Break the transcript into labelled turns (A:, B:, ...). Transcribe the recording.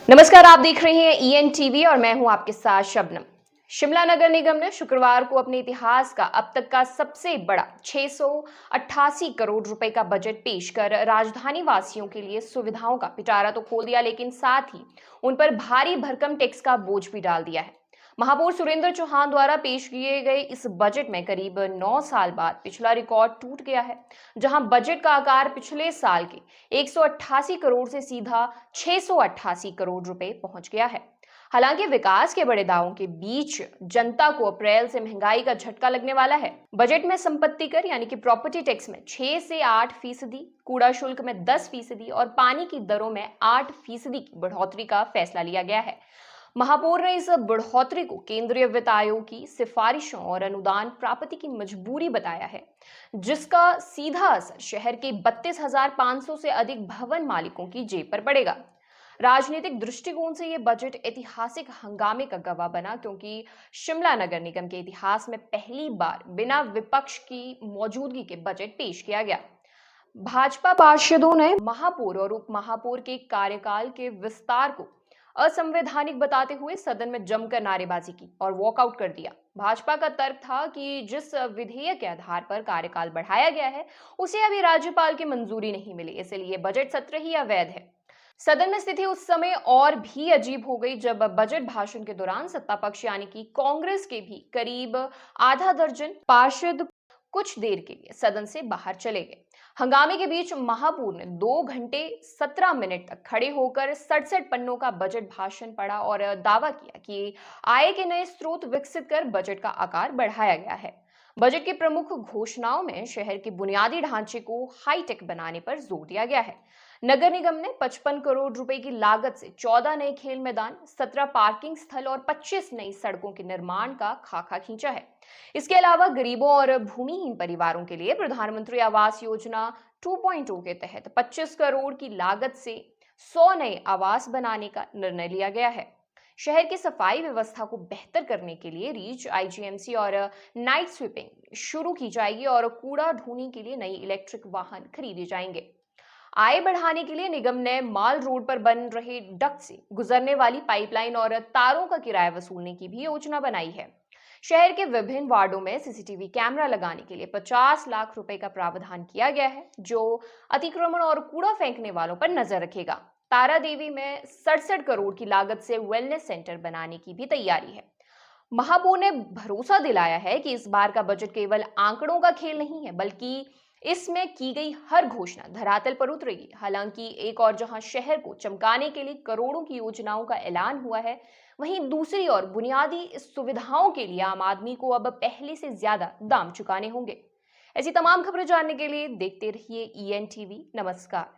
A: नमस्कार, आप देख रहे हैं ईएन टीवी और मैं हूं आपके साथ शबनम। शिमला नगर निगम ने शुक्रवार को अपने इतिहास का अब तक का सबसे बड़ा 688 करोड़ रुपए का बजट पेश कर राजधानी वासियों के लिए सुविधाओं का पिटारा तो खोल दिया, लेकिन साथ ही उन पर भारी भरकम टैक्स का बोझ भी डाल दिया है। महापौर सुरेंद्र चौहान द्वारा पेश किए गए इस बजट में करीब 9 साल बाद पिछला रिकॉर्ड टूट गया है, जहां बजट का आकार पिछले साल के 188 करोड़ से सीधा 688 करोड़ रुपए पहुंच गया है। हालांकि विकास के बड़े दावों के बीच जनता को अप्रैल से महंगाई का झटका लगने वाला है। बजट में संपत्ति कर यानी कि प्रॉपर्टी टैक्स में 6 से 8%, कूड़ा शुल्क में 10% और पानी की दरों में 8% की बढ़ोतरी का फैसला लिया गया है। महापौर ने इस बढ़ोतरी को केंद्रीय वित्त आयोग की सिफारिशों और अनुदान प्राप्ति की मजबूरी बताया है, जिसका सीधा असर शहर के 32,500 से अधिक भवन मालिकों की जेब पर पड़ेगा। राजनीतिक दृष्टिकोण से यह बजट ऐतिहासिक हंगामे का गवाह बना, क्योंकि शिमला नगर निगम के इतिहास में पहली बार बिना विपक्ष की मौजूदगी के बजट पेश किया गया। भाजपा पार्षदों ने महापौर और उप महापौर के कार्यकाल के विस्तार को असंवैधानिक बताते हुए सदन में जमकर नारेबाजी की और वॉकआउट कर दिया। भाजपा का तर्क था कि जिस विधेयक के आधार पर कार्यकाल बढ़ाया गया है, उसे अभी राज्यपाल की मंजूरी नहीं मिली, इसलिए बजट सत्र ही अवैध है। सदन में स्थिति उस समय और भी अजीब हो गई जब बजट भाषण के दौरान सत्ता पक्ष यानी कि कांग्रेस के भी करीब आधा दर्जन पार्षद कुछ देर के लिए सदन से बाहर चले गए। हंगामे के बीच महापौर ने 2 घंटे 17 मिनट तक खड़े होकर 67 पन्नों का बजट भाषण पढ़ा और दावा किया कि आय के नए स्रोत विकसित कर बजट का आकार बढ़ाया गया है। बजट की प्रमुख घोषणाओं में शहर के बुनियादी ढांचे को हाईटेक बनाने पर जोर दिया गया है। नगर निगम ने 55 करोड़ रुपए की लागत से 14 नए खेल मैदान, 17 पार्किंग स्थल और 25 नई सड़कों के निर्माण का खाका खींचा है। इसके अलावा गरीबों और भूमिहीन परिवारों के लिए प्रधानमंत्री आवास योजना 2.0 के तहत 25 करोड़ की लागत से 100 नए आवास बनाने का निर्णय लिया गया है। शहर की सफाई व्यवस्था को बेहतर करने के लिए रीच, आईजीएमसी और नाइट स्वीपिंग शुरू की जाएगी और कूड़ा ढोने के लिए नई इलेक्ट्रिक वाहन खरीदे जाएंगे। आय बढ़ाने के लिए निगम ने माल रोड पर बन रहे डक्ट से गुजरने वाली पाइपलाइन और तारों का किराया वसूलने की भी योजना बनाई है। शहर के विभिन्न वार्डों में सीसीटीवी कैमरा लगाने के लिए 50 लाख रुपए का प्रावधान किया गया है, जो अतिक्रमण और कूड़ा फेंकने वालों पर नजर रखेगा। तारा देवी में 67 करोड़ की लागत से वेलनेस सेंटर बनाने की भी तैयारी है। महापौर ने भरोसा दिलाया है कि इस बार का बजट केवल आंकड़ों का खेल नहीं है, बल्कि इसमें की गई हर घोषणा धरातल पर उतरेगी। हालांकि एक और जहां शहर को चमकाने के लिए करोड़ों की योजनाओं का ऐलान हुआ है, वहीं दूसरी ओर बुनियादी सुविधाओं के लिए आम आदमी को अब पहले से ज्यादा दाम चुकाने होंगे। ऐसी तमाम खबरें जानने के लिए देखते रहिए ईएन टीवी। नमस्कार।